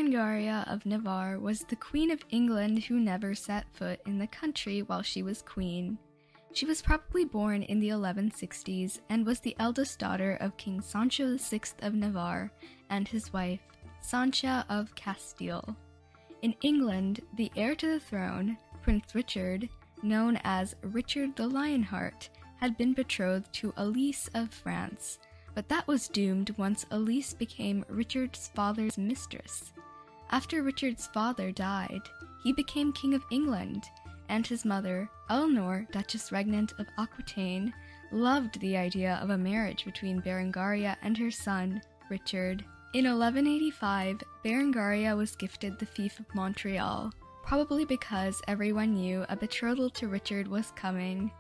Berengaria of Navarre was the Queen of England who never set foot in the country while she was queen. She was probably born in the 1160s and was the eldest daughter of King Sancho VI of Navarre and his wife, Sancha of Castile. In England, the heir to the throne, Prince Richard, known as Richard the Lionheart, had been betrothed to Elise of France, but that was doomed once Elise became Richard's father's mistress. After Richard's father died, he became King of England, and his mother, Eleanor, Duchess Regnant of Aquitaine, loved the idea of a marriage between Berengaria and her son, Richard. In 1185, Berengaria was gifted the fief of Montreal, probably because everyone knew a betrothal to Richard was coming.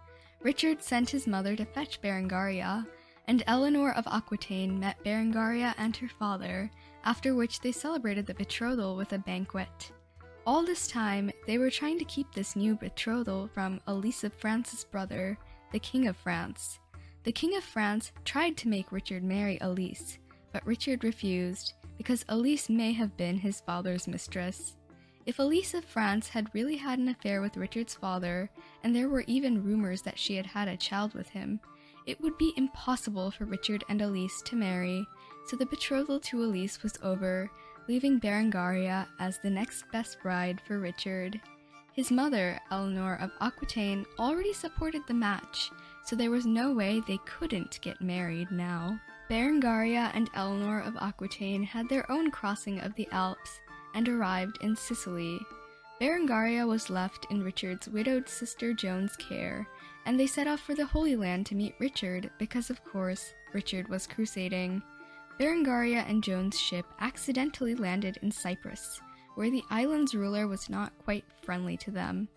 Richard sent his mother to fetch Berengaria, and Eleanor of Aquitaine met Berengaria and her father, after which they celebrated the betrothal with a banquet. All this time, they were trying to keep this new betrothal from Elise of France's brother, the King of France. The King of France tried to make Richard marry Elise, but Richard refused, because Elise may have been his father's mistress. If Elise of France had really had an affair with Richard's father, and there were even rumors that she had had a child with him, it would be impossible for Richard and Elise to marry, so the betrothal to Elise was over, leaving Berengaria as the next best bride for Richard. His mother, Eleanor of Aquitaine, already supported the match, so there was no way they couldn't get married now. Berengaria and Eleanor of Aquitaine had their own crossing of the Alps and arrived in Sicily. Berengaria was left in Richard's widowed sister Joan's care, and they set off for the Holy Land to meet Richard because, of course, Richard was crusading. Berengaria and Joan's ship accidentally landed in Cyprus, where the island's ruler was not quite friendly to them.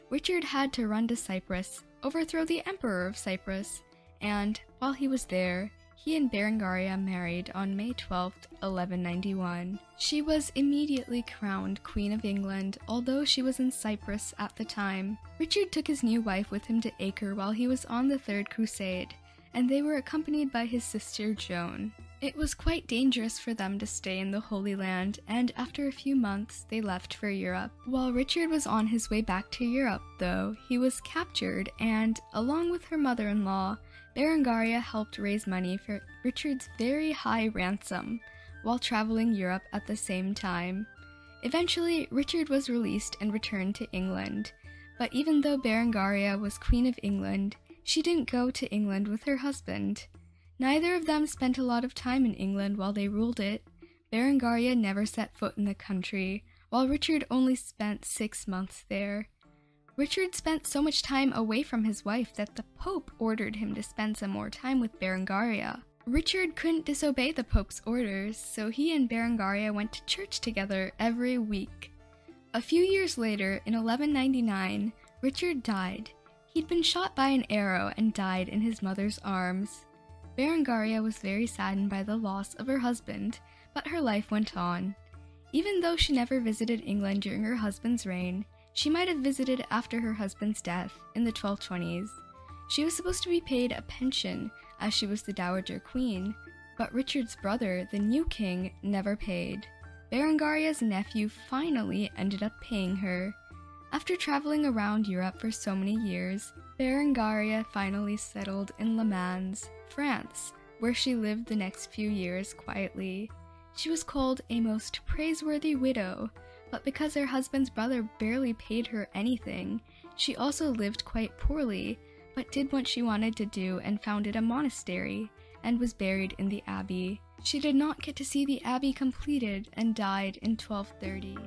Richard had to run to Cyprus, overthrow the Emperor of Cyprus, and, while he was there, he and Berengaria married on May 12, 1191. She was immediately crowned Queen of England, although she was in Cyprus at the time. Richard took his new wife with him to Acre while he was on the Third Crusade, and they were accompanied by his sister Joan. It was quite dangerous for them to stay in the Holy Land, and after a few months, they left for Europe. While Richard was on his way back to Europe, though, he was captured, and, along with her mother-in-law, Berengaria helped raise money for Richard's very high ransom, while traveling Europe at the same time. Eventually, Richard was released and returned to England, but even though Berengaria was Queen of England, she didn't go to England with her husband. Neither of them spent a lot of time in England while they ruled it. Berengaria never set foot in the country, while Richard only spent 6 months there. Richard spent so much time away from his wife that the Pope ordered him to spend some more time with Berengaria. Richard couldn't disobey the Pope's orders, so he and Berengaria went to church together every week. A few years later, in 1199, Richard died. He'd been shot by an arrow and died in his mother's arms. Berengaria was very saddened by the loss of her husband, but her life went on. Even though she never visited England during her husband's reign, she might have visited after her husband's death in the 1220s. She was supposed to be paid a pension, as she was the Dowager Queen, but Richard's brother, the new king, never paid. Berengaria's nephew finally ended up paying her. After traveling around Europe for so many years, Berengaria finally settled in Le Mans, France, where she lived the next few years quietly. She was called a most praiseworthy widow, but because her husband's brother barely paid her anything, she also lived quite poorly, but did what she wanted to do and founded a monastery, and was buried in the abbey. She did not get to see the abbey completed and died in 1230.